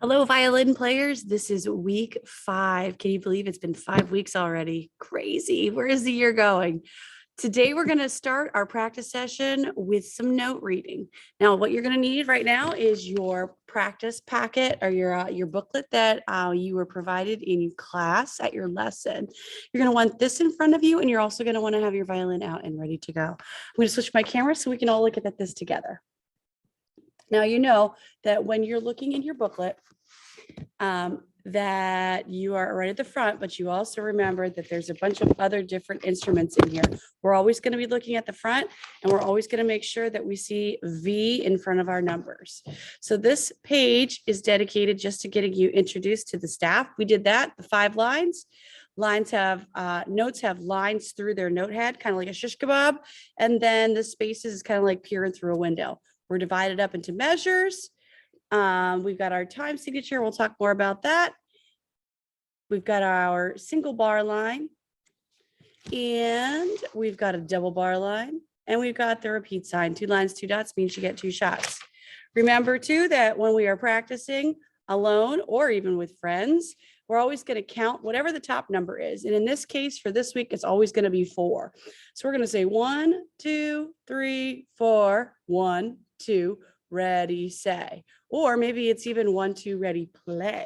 Hello, violin players. This is week 5. Can you believe it's been 5 weeks already? Crazy. Where is the year going? Today, we're going to start our practice session with some note reading. Now, what you're going to need right now is your practice packet or your booklet that you were provided in class at your lesson. You're going to want this in front of you, and you're also going to want to have your violin out and ready to go. I'm going to switch my camera so we can all look at this together. Now, you know that when you're looking in your booklet, that you are right at the front, but you also remember that there's a bunch of other different instruments in here. We're always going to be looking at the front, and we're always going to make sure that we see V in front of our numbers. So this page is dedicated just to getting you introduced to the staff. We did that, the 5 lines. Lines have, notes have lines through their note head, kind of like a shish kebab. And then the spaces is kind of like peering through a window. We're divided up into measures. We've got our time signature. We'll talk more about that. We've got our single bar line, and we've got a double bar line, and we've got the repeat sign. 2 lines, 2 dots means you get 2 shots. Remember too that when we are practicing alone or even with friends, we're always going to count whatever the top number is. And in this case, for this week, it's always going to be 4. So we're going to say 1, 2, 3, 4, 1, 2, ready, say. Or maybe it's even 1, 2, ready, play.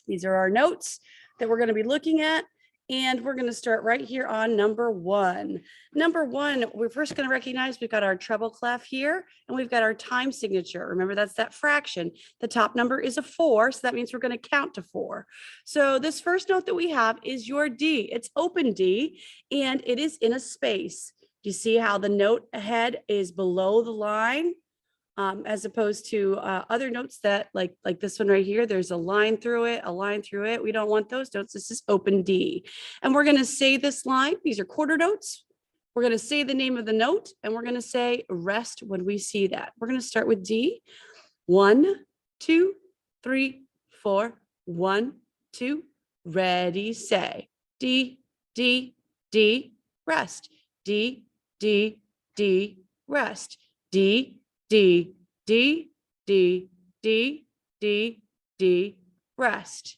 These are our notes that we're going to be looking at. And we're going to start right here on number 1. Number 1, we're first going to recognize we've got our treble clef here, and we've got our time signature. Remember, that's that fraction. The top number is a 4, so that means we're going to count to 4. So this first note that we have is your D. It's open D, and it is in a space. Do you see how the note ahead is below the line? As opposed to other notes that like this one right here, there's a line through it, a line through it. We don't want those notes. This is open D. And we're going to say this line. These are quarter notes. We're going to say the name of the note, and we're going to say rest when we see that. We're going to start with D. 1, 2, 3, 4. 1, 2, ready, say. D, D, D, rest. D, D, D, rest. D, D, D, D, D, D, D, rest.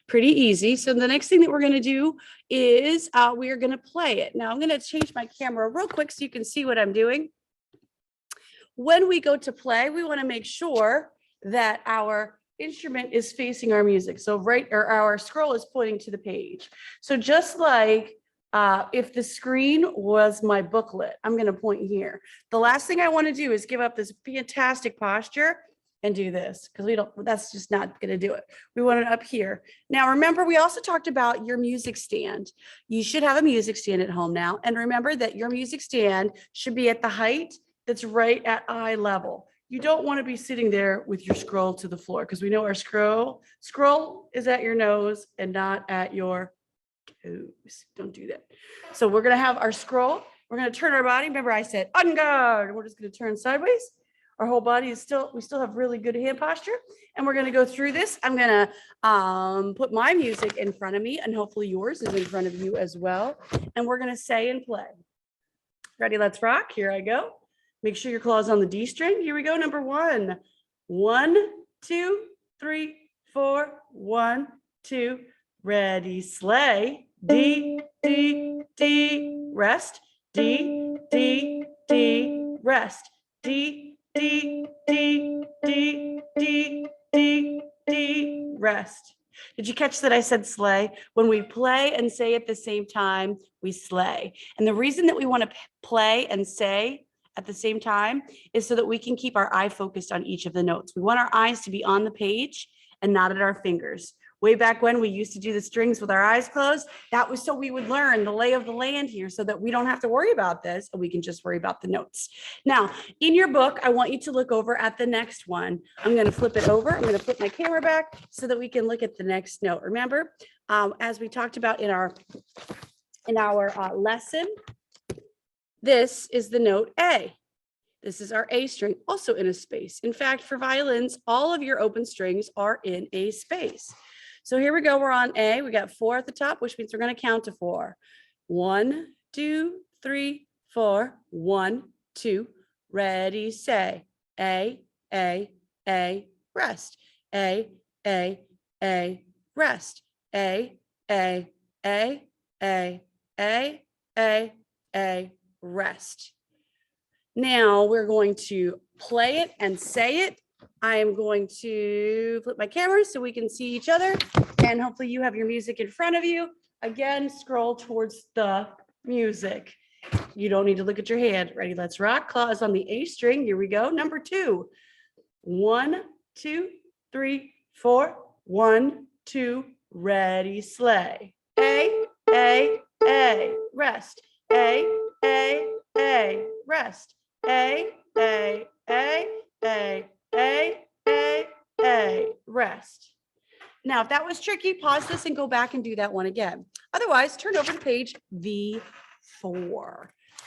Pretty easy. So the next thing that we're going to do is we are going to play it. Now I'm going to change my camera real quick so you can see what I'm doing. When we go to play, we want to make sure that our instrument is facing our music. So our scroll is pointing to the page. So just like if the screen was my booklet, I'm going to point here. The last thing I want to do is give up this fantastic posture and do this, because that's just not going to do it. We want it up here. Now, remember, we also talked about your music stand. You should have a music stand at home now. And remember that your music stand should be at the height that's right at eye level. You don't want to be sitting there with your scroll to the floor, because we know our scroll is at your nose and not at your toes. Don't do that. So we're going to have our scroll. We're going to turn our body. Remember, I said on guard. We're just going to turn sideways. Our whole body is we still have really good hand posture. And we're going to go through this. I'm going to put my music in front of me, and hopefully yours is in front of you as well. And we're going to say and play. Ready? Let's rock. Here I go. Make sure your claw's on the D string. Here we go. Number 1. 1, 2, 3, 4. 1, 2. Ready, sleigh. D, D, D, rest. D, D, D, rest. D, D, D, D, D, D, D, rest. Did you catch that I said sleigh? When we play and say at the same time, we sleigh. And the reason that we want to play and say at the same time is so that we can keep our eye focused on each of the notes. We want our eyes to be on the page and not at our fingers. Way back when we used to do the strings with our eyes closed, that was so we would learn the lay of the land here so that we don't have to worry about this and we can just worry about the notes. Now, in your book, I want you to look over at the next one. I'm going to flip it over. I'm going to flip my camera back so that we can look at the next note. Remember, as we talked about in our lesson, this is the note A. This is our A string, also in a space. In fact, for violins, all of your open strings are in a space. So here we go. We're on A. We got 4 at the top, which means we're going to count to 4. 1, 2, 3, 4. 1, 2. Ready, say. A, rest. A, A, rest. A, A, A, rest. Now we're going to play it and say it. I am going to flip my camera so we can see each other, and hopefully you have your music in front of you. Again, scroll towards the music. You don't need to look at your hand. Ready? Let's rock. Claws on the A string. Here we go. Number 2. 1, 2, 3, 4. 1, 2. Ready, sleigh. A, rest. A, rest. A, rest. Now, if that was tricky, pause this and go back and do that one again. Otherwise, turn over to page V4.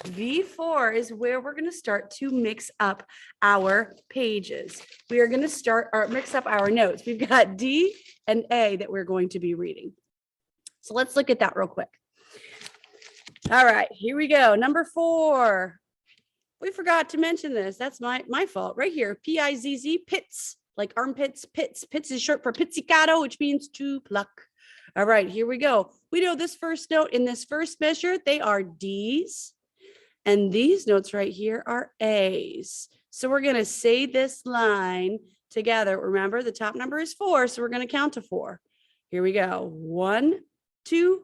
V4 is where we're going to start to mix up our pages. We are going to start or mix up our notes. We've got D and A that we're going to be reading. So let's look at that real quick. All right, here we go. Number 4. We forgot to mention this. That's my fault right here. P-I-Z-Z, pits, like armpits, pits. Pits is short for pizzicato, which means to pluck. All right, here we go. We know this first note in this first measure, they are D's. And these notes right here are A's. So we're going to say this line together. Remember, the top number is 4, so we're going to count to 4. Here we go. 1, 2,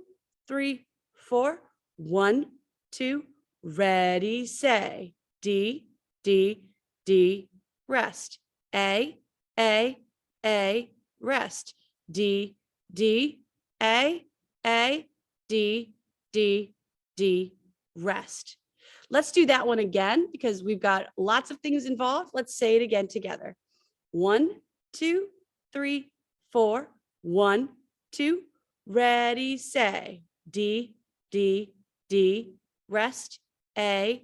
3, 4. 1, 2, ready, say. D, D, D, rest. A, rest. D, D, A, D, D, D, rest. Let's do that one again because we've got lots of things involved. Let's say it again together. 1, 2, 3, 4. 1, 2, ready, say. D, D, D, rest. A,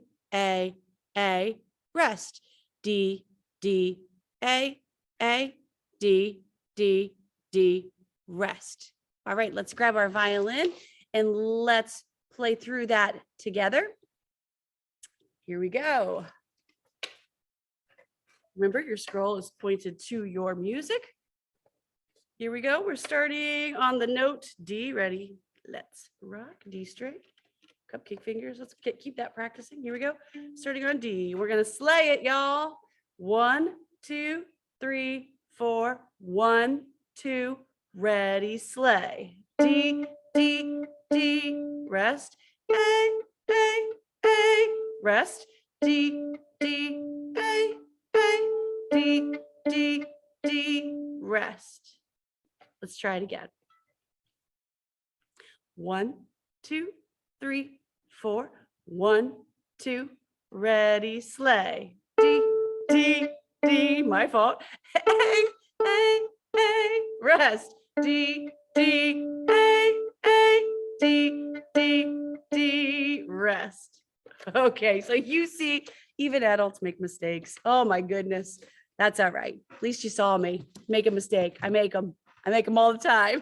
rest. D, D, A, D, D, D, rest. All right, let's grab our violin and let's play through that together. Here we go. Remember, your scroll is pointed to your music. Here we go. We're starting on the note D. Ready? Let's rock. D straight. Cupcake fingers. Let's keep that practicing. Here we go. Starting on D. We're going to slay it, y'all. 1, 2, 3, 4. 1, 2, ready, slay. D, D, D, rest. A, rest. D, D, A, D, D, D, rest. Let's try it again. 1, 2, 3, 4. 1, 2, ready, slay. D, D, D, my fault. A, rest. D, D, A, D, D, D, rest. Okay, so you see, even adults make mistakes. Oh my goodness, that's all right. At least you saw me make a mistake. I make them all the time.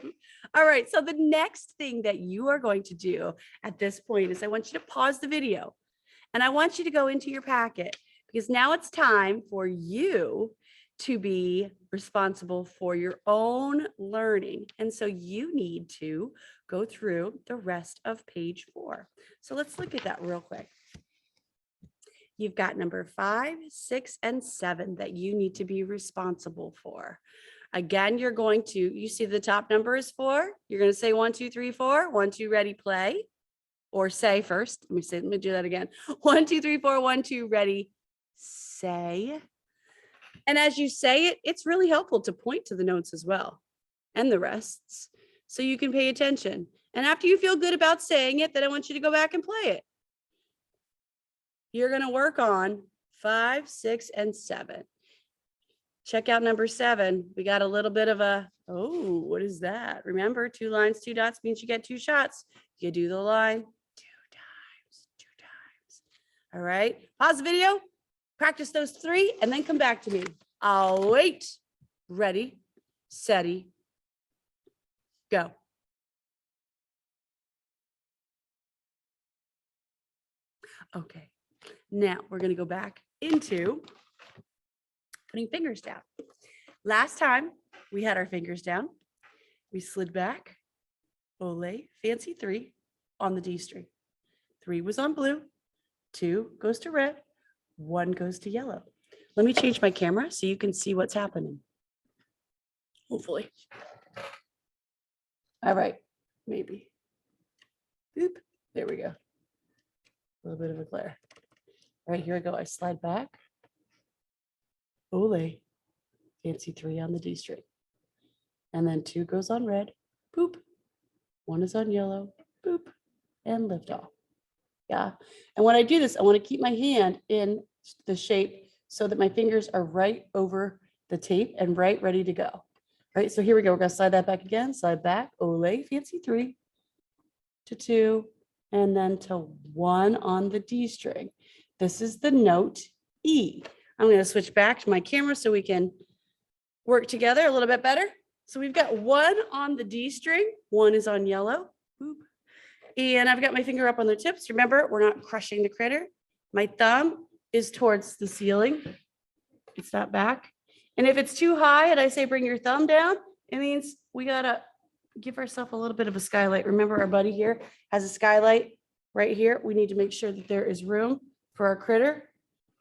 All right, so the next thing that you are going to do at this point is I want you to pause the video and I want you to go into your packet because now it's time for you to be responsible for your own learning. And so you need to go through the rest of page 4. So let's look at that real quick. You've got number 5, 6, and 7 that you need to be responsible for. Again, you're going to, you see the top number is 4. You're going to say 1, 2, 3, 4. 1, 2, ready, play. Or say first. Let me do that again. 1, 2, 3, 4. 1, 2, ready, say. And as you say it, it's really helpful to point to the notes as well and the rests so you can pay attention. And after you feel good about saying it, then I want you to go back and play it. You're going to work on 5, 6, and 7. Check out number 7. We got a little bit of a, oh, what is that? Remember, 2 lines, 2 dots means you get 2 shots. You do the line 2 times, 2 times. All right, pause the video, practice those 3, and then come back to me. I'll wait. Ready, steady, go. Okay, now we're going to go back into putting fingers down. Last time we had our fingers down. We slid back. Ole, fancy 3 on the D string. 3 was on blue. 2 goes to red. 1 goes to yellow. Let me change my camera so you can see what's happening. Hopefully. All right, maybe. Boop. There we go. A little bit of a glare. All right, here I go. I slide back. Ole, fancy 3 on the D string. And then 2 goes on red. Boop. 1 is on yellow. Boop. And lift off. Yeah. And when I do this, I want to keep my hand in the shape so that my fingers are right over the tape and right ready to go. All right. So here we go. We're going to slide that back again. Slide back. Ole, fancy 3 to 2 and then to 1 on the D string. This is the note E. I'm going to switch back to my camera so we can work together a little bit better. So we've got 1 on the D string. 1 is on yellow. Boop. And I've got my finger up on the tips. Remember, we're not crushing the critter. My thumb is towards the ceiling. It's not back. And if it's too high and I say bring your thumb down, it means we gotta give ourselves a little bit of a skylight. Remember, our buddy here has a skylight right here. We need to make sure that there is room for our critter.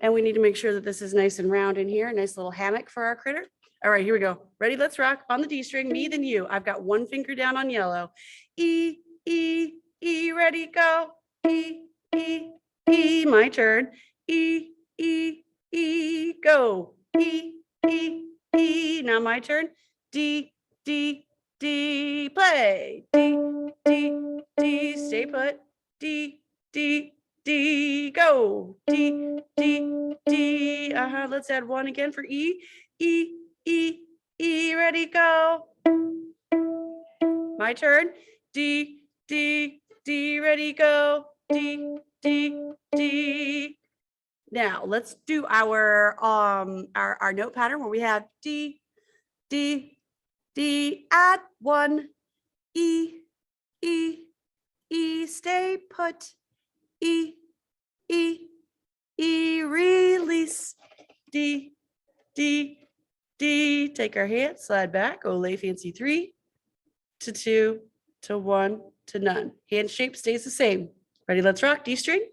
And we need to make sure that this is nice and round in here. Nice little hammock for our critter. All right, here we go. Ready? Let's rock. On the D string, me then you. I've got 1 finger down on yellow. E, E, E, ready, go. E, E, E, my turn. E, E, E, go. E, E, E, now my turn. D, D, D, play. D, D, D, stay put. D, D, D, go. D, D, D, let's add 1 again for E. E, E, E, ready, go. My turn. D, D, D, ready, go. D, D, D. Now let's do our note pattern where we have D, D, D, add 1, E, E, E, stay put, E, E, E, release, D, D, D, take our hand, slide back, Ole, fancy 3 to 2 to 1 to none. Hand shape stays the same. Ready, let's rock. D string.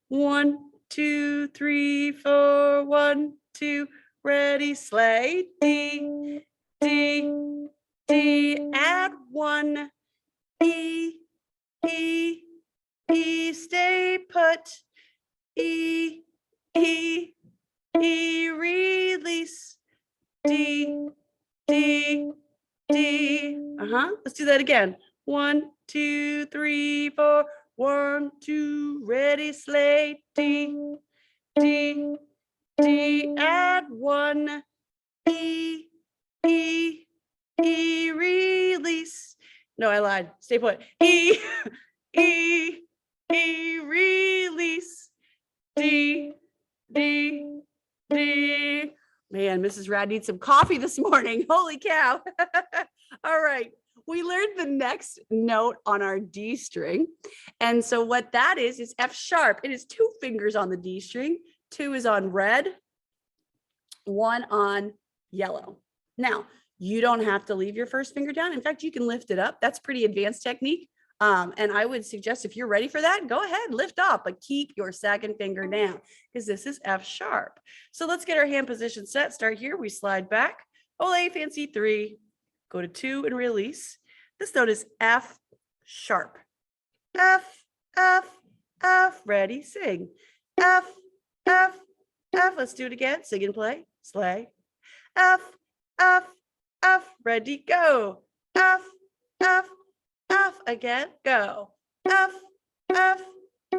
1, 2, 3, 4, 1, 2, ready, sleigh. D, D, D, add 1, E, E, E, stay put, E, E, E, release, D, D, D. Let's do that again. 1, 2, 3, 4. 1, 2, ready, sleigh. D, D, D, add 1, E, E, E, release. No, I lied. Stay put. E, E, E, release. D, D, D. Man, Mrs. Rad needs some coffee this morning. Holy cow. All right. We learned the next note on our D string. And so what that is F sharp. It is 2 fingers on the D string. 2 is on red, 1 on yellow. Now, you don't have to leave your first finger down. In fact, you can lift it up. That's pretty advanced technique. And I would suggest if you're ready for that, go ahead, lift up, but keep your second finger down because this is F sharp. So let's get our hand position set. Start here. We slide back. Ole, fancy 3. Go to 2 and release. This note is F sharp. F, F, F. Ready, sing. F, F, F. Let's do it again. Sing and play. Sleigh. F, F, F. Ready, go. F, F, F. Again, go. F, F,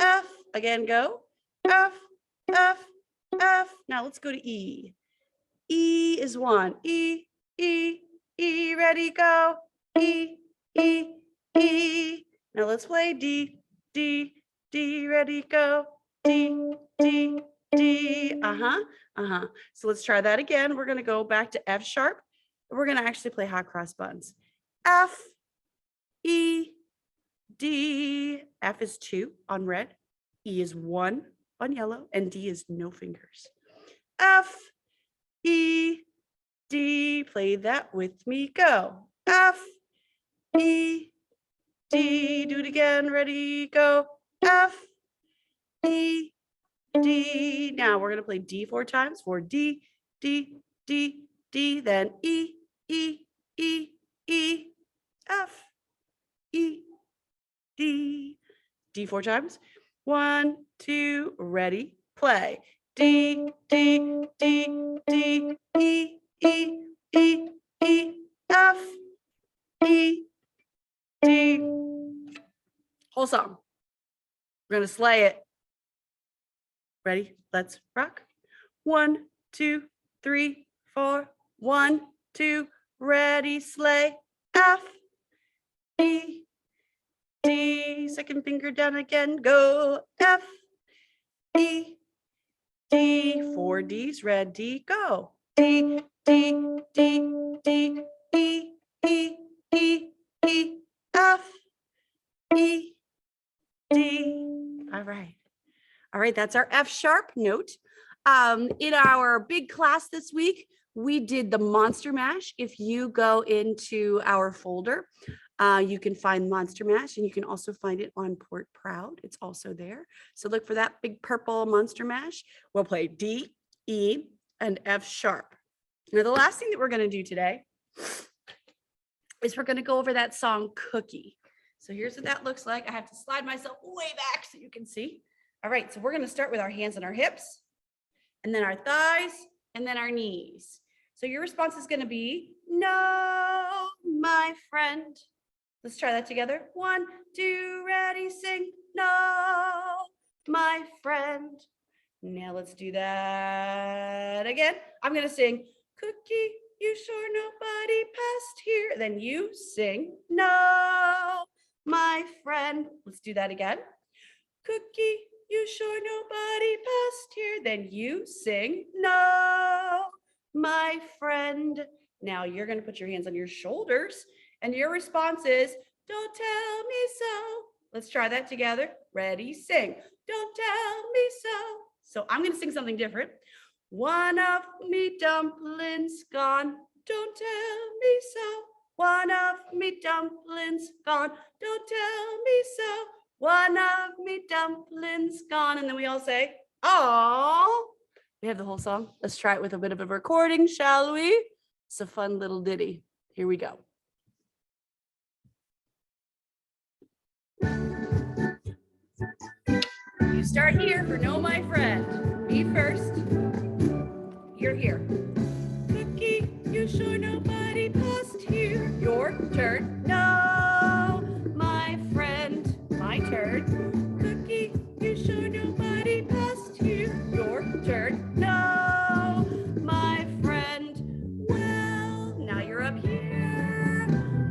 F. Again, go. F, F, F. Now let's go to E. E is 1. E, E, E. Ready, go. E, E, E. Now let's play D, D, D. Ready, go. D, D, D. So let's try that again. We're going to go back to F sharp. We're going to actually play hot cross buns. F, E, D. F is 2 on red. E is 1 on yellow. And D is no fingers. F, E, D. Play that with me. Go. F, E, D. Do it again. Ready, go. F, E, D. Now we're going to play D 4 times. For D, D, D, D. Then E, E, E, E, F, E, D. D 4 times. 1, 2, ready, play. D, D, D, D, E, E, E, E, F, E, D. Whole song. We're going to slay it. Ready? Let's rock. 1, 2, 3, 4. 1, 2, ready, slay. F, E, D. Second finger down again. Go. F, E, D. 4 Ds. Ready, go. D, D, D, D, E, E, E, E, F, E, D. All right. All right, that's our F sharp note. In our big class this week, we did the Monster Mash. If you go into our folder, you can find Monster Mash, and you can also find it on Port Proud. It's also there. So look for that big purple Monster Mash. We'll play D, E, and F sharp. Now, the last thing that we're going to do today is we're going to go over that song Cookie. So here's what that looks like. I have to slide myself way back so you can see. All right, so we're going to start with our hands on our hips, and then our thighs, and then our knees. So your response is going to be, no, my friend. Let's try that together. 1, 2, ready, sing. No, my friend. Now let's do that again. I'm going to sing, cookie, you sure nobody passed here. Then you sing, no, my friend. Let's do that again. Cookie, you sure nobody passed here. Then you sing, no, my friend. Now you're going to put your hands on your shoulders, and your response is, don't tell me so. Let's try that together. Ready, sing. Don't tell me so. So I'm going to sing something different. One of me dumplings gone. Don't tell me so. One of me dumplings gone. Don't tell me so. One of me dumplings gone. And then we all say, oh. We have the whole song. Let's try it with a bit of a recording, shall we? It's a fun little ditty. Here we go. You start here for no, my friend. Me first. You're here. Cookie, you sure nobody passed here. Your turn. No, my friend. My turn. Cookie, you sure nobody passed here. Your turn. No, my friend. Well, now you're up here.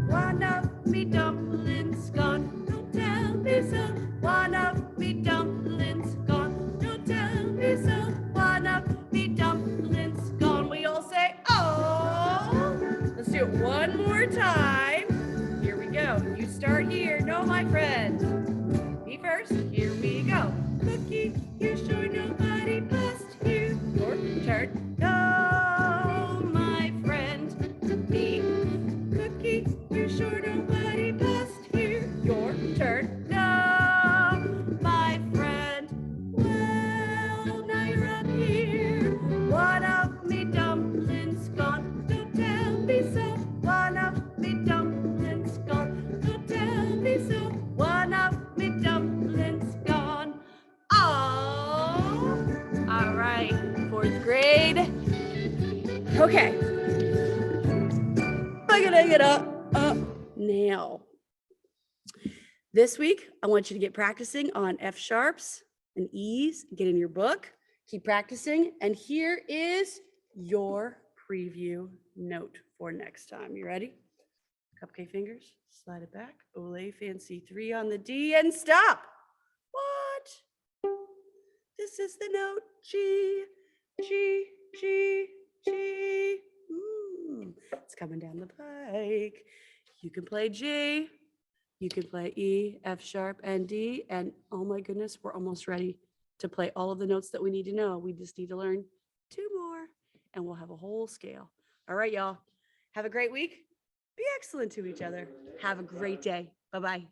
One of me dumplings gone. Don't tell me so. One of me dumplings gone. Don't tell me so. One of me dumplings gone. We all say, oh. Let's do it one more time. Here we go. You start here. No, my friend. Me first. Here we go. Cookie, you sure nobody passed here. Your turn. No, my friend. Me. Cookie, you sure nobody passed here. Your turn. No, my friend. Well, now you're up here. One of me dumplings gone. Don't tell me so. One of me dumplings gone. Don't tell me so. One of me dumplings gone. Oh, all right. 4th grade. Okay. Get up. Now. This week, I want you to get practicing on F sharps and E's. Get in your book. Keep practicing. And here is your preview note for next time. You ready? Cupcake fingers. Slide it back. Olay fancy 3 on the D and stop. What? This is the note G, G, G, G. It's coming down the pike. You can play G. You can play E, F sharp, and D. And oh my goodness, we're almost ready to play all of the notes that we need to know. We just need to learn 2 more, and we'll have a whole scale. All right, y'all. Have a great week. Be excellent to each other. Have a great day. Bye-bye.